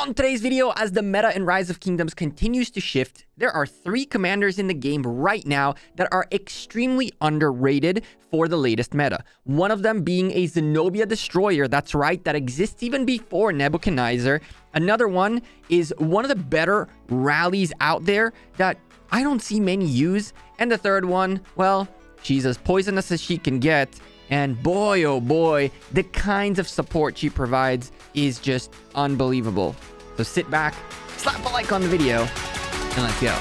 On today's video, as the meta in Rise of Kingdoms continues to shift, there are 3 commanders in the game right now that are extremely underrated for the latest meta. One of them being a Zenobia destroyer, that's right, that exists even before Nebuchadnezzar. Another one is one of the better rallies out there that I don't see many use. And the third one, well, she's as poisonous as she can get. And boy, oh boy, the kinds of support she provides is just unbelievable. So sit back, slap a like on the video, and let's go.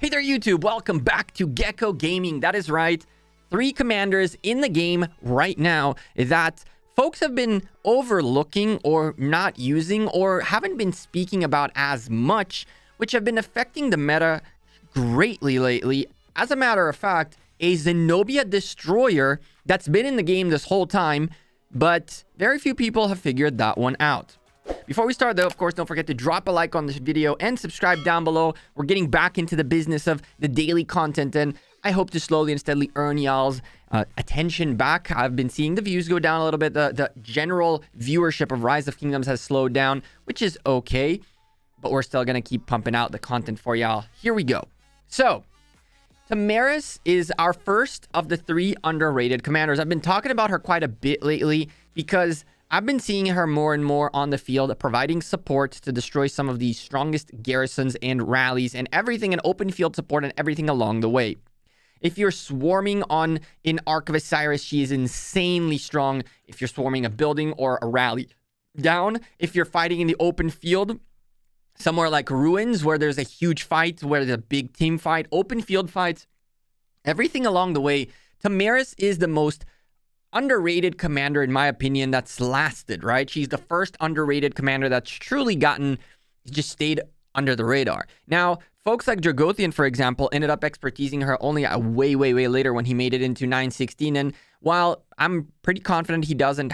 Hey there, YouTube. Welcome back to Gekko Gaming. That is right. 3 commanders in the game right now that folks have been overlooking or not using or haven't been speaking about as much, which have been affecting the meta greatly lately. As a matter of fact, a Zenobia destroyer that's been in the game this whole time, but very few people have figured that one out. Before we start though, of course, don't forget to drop a like on this video and subscribe down below. We're getting back into the business of the daily content, and I hope to slowly and steadily earn y'all's attention back. I've been seeing the views go down a little bit. The general viewership of Rise of Kingdoms has slowed down, which is okay, but we're still going to keep pumping out the content for y'all. Here we go. So, Tamaris is our first of the 3 underrated commanders. I've been talking about her quite a bit lately because I've been seeing her more and more on the field, providing support to destroy some of the strongest garrisons and rallies and everything, and open field support and everything along the way. If you're swarming on an Ark of Osiris, she is insanely strong. If you're swarming a building or a rally down, if you're fighting in the open field, somewhere like Ruins, where there's a huge fight, where there's a big team fight, open field fights, everything along the way, Tamaris is the most underrated commander, in my opinion, that's lasted, right? She's the first underrated commander that's truly just stayed under the radar. Now, folks like Chandragupta, for example, ended up expertising her only a way later when he made it into 916. And while I'm pretty confident he doesn't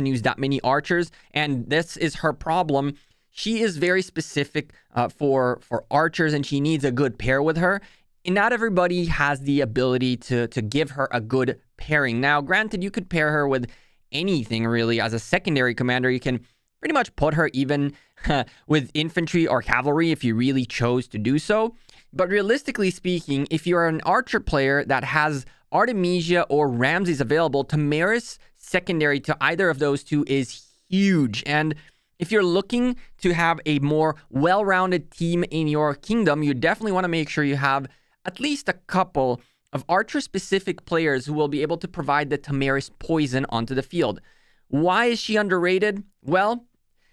use that many archers, and this is her problem, she is very specific for archers, and she needs a good pair with her. And not everybody has the ability to give her a good pairing. Now, granted, you could pair her with anything really. As a secondary commander, you can pretty much put her even with infantry or cavalry if you really chose to do so. But realistically speaking, if you're an archer player that has Artemisia or Ramses available, Tamaris secondary to either of those 2 is huge. And if you're looking to have a more well-rounded team in your kingdom, you definitely want to make sure you have at least a couple of archer-specific players who will be able to provide the Tamaris poison onto the field. Why is she underrated? Well,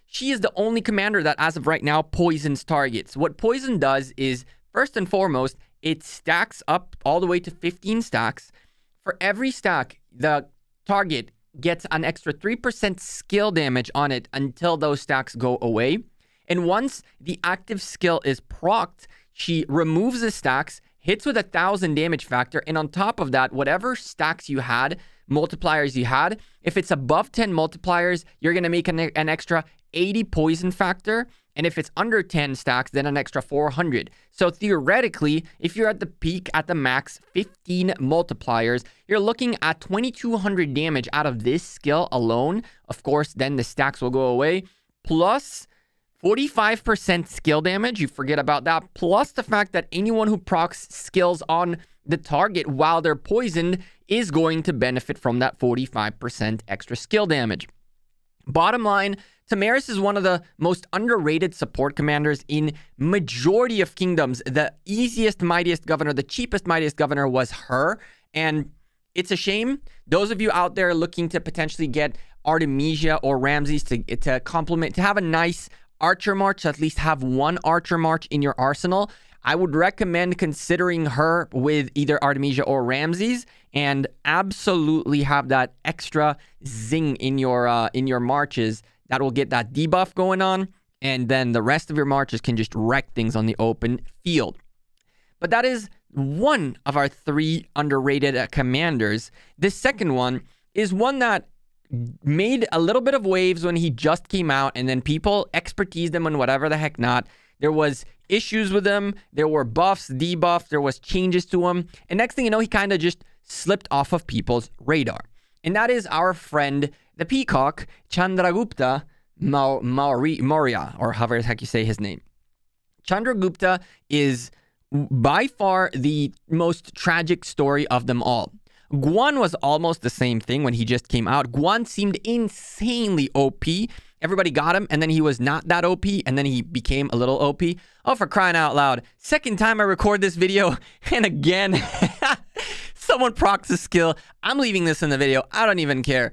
she is the only commander that, as of right now, poisons targets. What poison does is, first and foremost, it stacks up all the way to 15 stacks. For every stack, the target gets an extra 3% skill damage on it until those stacks go away. And once the active skill is procced, she removes the stacks, hits with 1,000 damage factor, and on top of that, whatever stacks you had, multipliers you had, if it's above 10 multipliers, you're going to make an extra 80 poison factor, and if it's under 10 stacks, then an extra 400. So theoretically, if you're at the peak, at the max 15 multipliers, you're looking at 2,200 damage out of this skill alone. Of course, then the stacks will go away, plus 45% skill damage, you forget about that, plus the fact that anyone who procs skills on the target while they're poisoned is going to benefit from that 45% extra skill damage. Bottom line, Tamaris is one of the most underrated support commanders in majority of kingdoms. The easiest, mightiest governor, the cheapest, mightiest governor was her, and it's a shame. Those of you out there looking to potentially get Artemisia or Ramses to complement, to have a nice archer march, at least have one archer march in your arsenal, I would recommend considering her with either Artemisia or Ramses, and absolutely have that extra zing in your marches that will get that debuff going on, and then the rest of your marches can just wreck things on the open field. But that is one of our 3 underrated commanders. The second one is one that made a little bit of waves when he just came out, and then people expertised him and whatever the heck not. There was issues with him. There were buffs, debuffs. There was changes to him. And next thing you know, he kind of just slipped off of people's radar. And that is our friend, the peacock, Chandragupta Maurya, or however the heck you say his name. Chandragupta is by far the most tragic story of them all. Guan was almost the same thing when he just came out. Guan seemed insanely OP. Everybody got him, and then he was not that OP, and then he became a little OP. Oh, for crying out loud. Second time I record this video, and again, someone procs a skill. I'm leaving this in the video. I don't even care.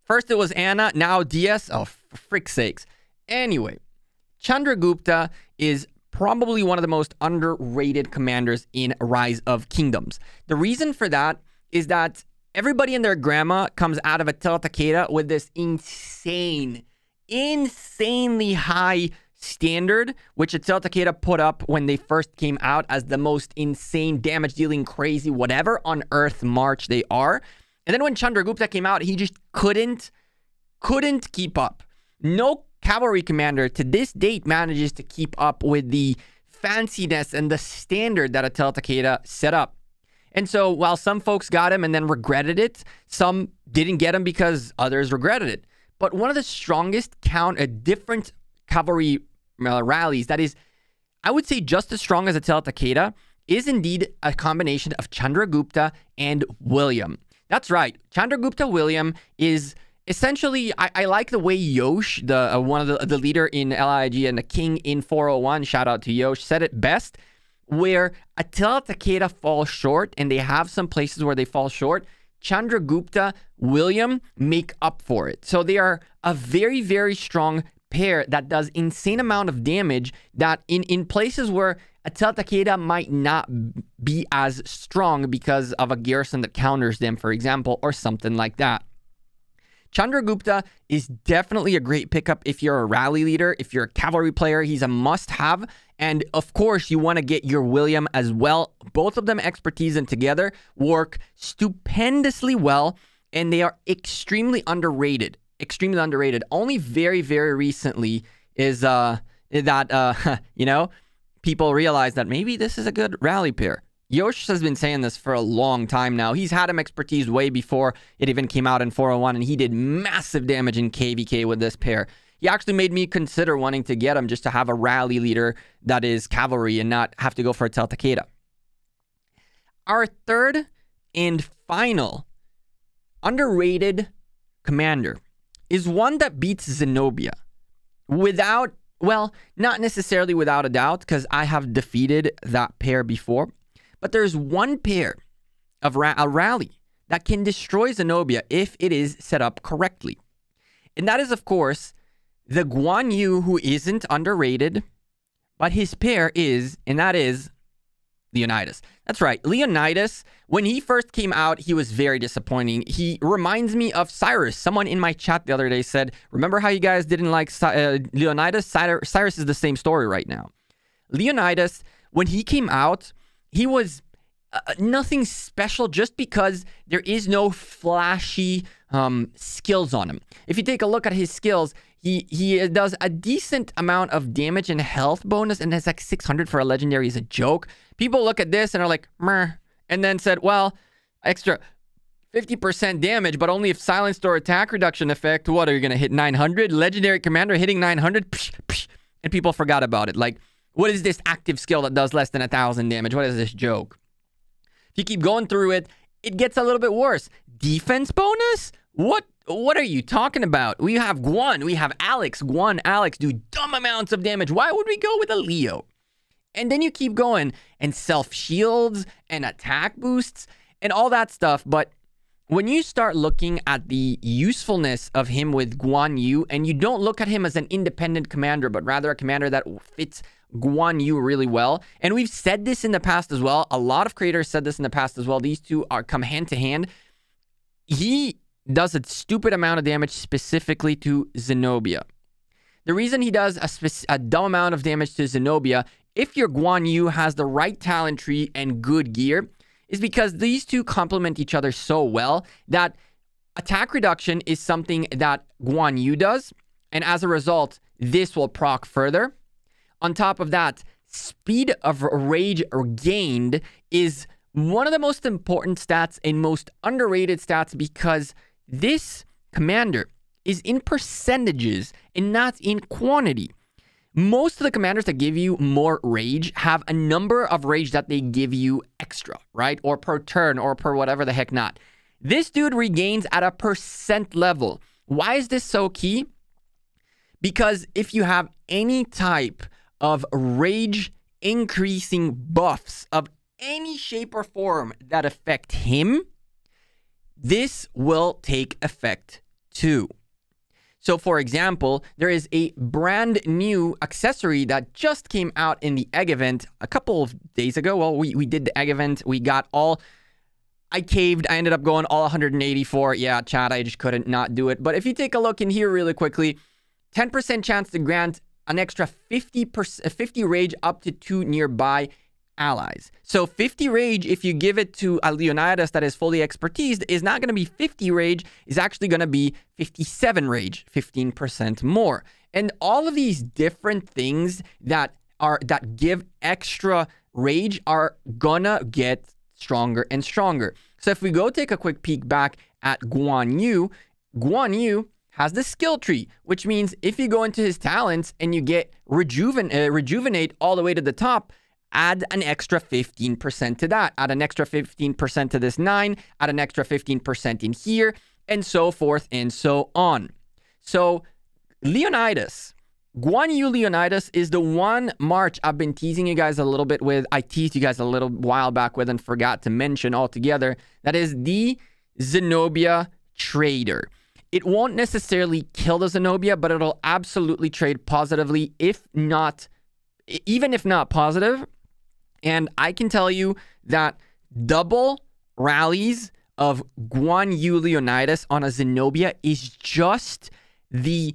First it was Anna, now DS. Oh, for frick's sakes. Anyway, Chandragupta is probably one of the most underrated commanders in Rise of Kingdoms. The reason for that is that everybody and their grandma comes out of Attila Takeda with this insanely high standard, which Attila Takeda put up when they first came out as the most insane damage dealing crazy whatever on Earth March they are. And then when Chandragupta came out, he just couldn't keep up. No cavalry commander to this date manages to keep up with the fanciness and the standard that Attila Takeda set up. And so while some folks got him and then regretted it, some didn't get him because others regretted it. But one of the strongest different cavalry rallies that is, I would say, just as strong as Attila Takeda is indeed a combination of Chandragupta and William. That's right. Chandragupta William is essentially, I like the way Yosh, one of the leader in LIG and the king in 401, shout out to Yosh, said it best, where Attila Takeda falls short, and they have some places where they fall short, Chandragupta, William make up for it. So they are a very, very strong pair that does insane amount of damage that in places where Attila Takeda might not be as strong because of a garrison that counters them, for example, or something like that. Chandragupta is definitely a great pickup if you're a rally leader, if you're a cavalry player. He's a must-have. And of course, you want to get your William as well. Both of them expertise and together work stupendously well, and they are extremely underrated. Extremely underrated. Only very, very recently is you know, people realize that maybe this is a good rally pair. Yosh has been saying this for a long time now. He's had him expertise way before it even came out in 401, and he did massive damage in KVK with this pair. He actually made me consider wanting to get him just to have a rally leader that is cavalry and not have to go for Attila Takeda. Our third and final underrated commander is one that beats Zenobia without, well, not necessarily without a doubt, because I have defeated that pair before. But there's one pair of a rally that can destroy Zenobia if it is set up correctly. And that is, of course, the Guan Yu, who isn't underrated, but his pair is, and that is Leonidas. That's right. Leonidas, when he first came out, he was very disappointing. He reminds me of Cyrus. Someone in my chat the other day said, remember how you guys didn't like Leonidas? Cyrus is the same story right now. Leonidas, when he came out, he was nothing special just because there is no flashy skills on him. If you take a look at his skills, he does a decent amount of damage and health bonus, and it's like 600 for a legendary is a joke. People look at this and are like, meh, and then said, well, extra 50% damage, but only if silenced or attack reduction effect. What, are you going to hit 900? Legendary commander hitting 900? Psh, psh. And people forgot about it. Like, what is this active skill that does less than 1,000 damage? What is this joke? If you keep going through it, it gets a little bit worse. Defense bonus? What are you talking about? We have Guan, we have Alex. Guan, Alex do dumb amounts of damage. Why would we go with a Leo? And then you keep going and self-shields and attack boosts and all that stuff. But when you start looking at the usefulness of him with Guan Yu, and you don't look at him as an independent commander, but rather a commander that fits Guan Yu really well. And we've said this in the past as well. A lot of creators said this in the past as well. These two come hand to hand. He does a stupid amount of damage specifically to Zenobia. The reason he does a dumb amount of damage to Zenobia, if your Guan Yu has the right talent tree and good gear, is because these two complement each other so well that attack reduction is something that Guan Yu does. And as a result, this will proc further. On top of that, speed of rage gained is one of the most important stats and most underrated stats because this commander is in percentages and not in quantity. Most of the commanders that give you more rage have a number of rage that they give you extra, right? Or per turn or per whatever the heck not. This dude regains at a percent level. Why is this so key? Because if you have any type of rage increasing buffs of any shape or form that affect him, this will take effect too. So for example, there is a brand new accessory that just came out in the egg event a couple of days ago. Well, we did the egg event. We got all... I caved. I ended up going all 184. Yeah, chat, I just couldn't not do it. But if you take a look in here really quickly, 10% chance to grant an extra 50 rage up to 2 nearby allies. So 50 rage, if you give it to a Leonidas that is fully expertised, is not going to be 50 rage, is actually going to be 57 rage, 15% more. And all of these different things that give extra rage are gonna get stronger and stronger. So if we go take a quick peek back at Guan Yu has the skill tree, which means if you go into his talents and you get rejuvenate all the way to the top, add an extra 15% to that. Add an extra 15% to this 9. Add an extra 15% in here, and so forth and so on. So Leonidas, Guan Yu Leonidas is the one March I've been teasing you guys a little bit with. I teased you guys a little while back with and forgot to mention altogether. That is the Zenobia trader. It won't necessarily kill the Zenobia, but it'll absolutely trade positively, even if not positive. And I can tell you that double rallies of Guan Yu Leonidas on a Zenobia is just the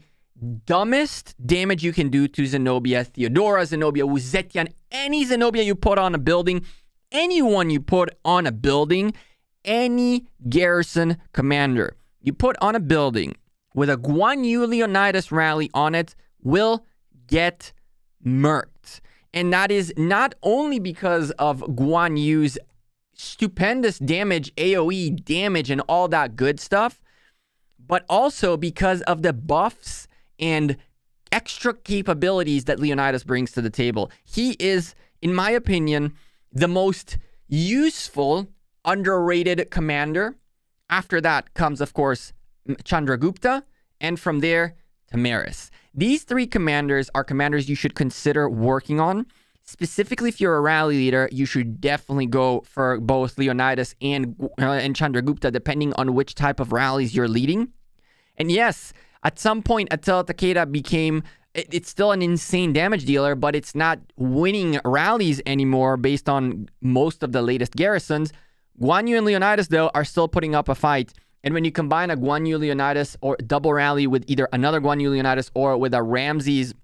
dumbest damage you can do to Zenobia, Theodora, Zenobia, Uzetian, any Zenobia you put on a building, anyone you put on a building, any garrison commander you put on a building with a Guan Yu Leonidas rally on it will get murked. And that is not only because of Guan Yu's stupendous damage, AoE damage, and all that good stuff, but also because of the buffs and extra capabilities that Leonidas brings to the table. He is, in my opinion, the most useful, underrated commander. After that comes, of course, Chandragupta, and from there, Tamaris. These three commanders are commanders you should consider working on. Specifically, if you're a rally leader, you should definitely go for both Leonidas and Chandragupta, depending on which type of rallies you're leading. And yes, at some point, Attila Takeda became... It's still an insane damage dealer, but it's not winning rallies anymore based on most of the latest garrisons. Guan Yu and Leonidas, though, are still putting up a fight. And when you combine a Guan Yu Leonidas or double rally with either another Guan Yu Leonidas or with a Ramses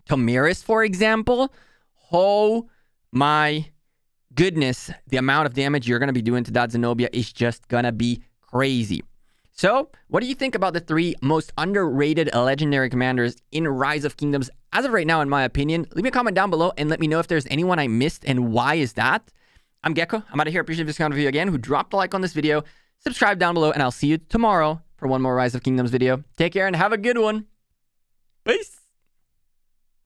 Tamaris, for example, oh my goodness, the amount of damage you're going to be doing to that Zenobia is just going to be crazy. So, what do you think about the three most underrated legendary commanders in Rise of Kingdoms as of right now, in my opinion? Leave me a comment down below and let me know if there's anyone I missed and why is that. I'm Gekko. I'm out of here. Appreciate this kind of video again. Who dropped a like on this video, subscribe down below, and I'll see you tomorrow for one more Rise of Kingdoms video. Take care and have a good one. Peace.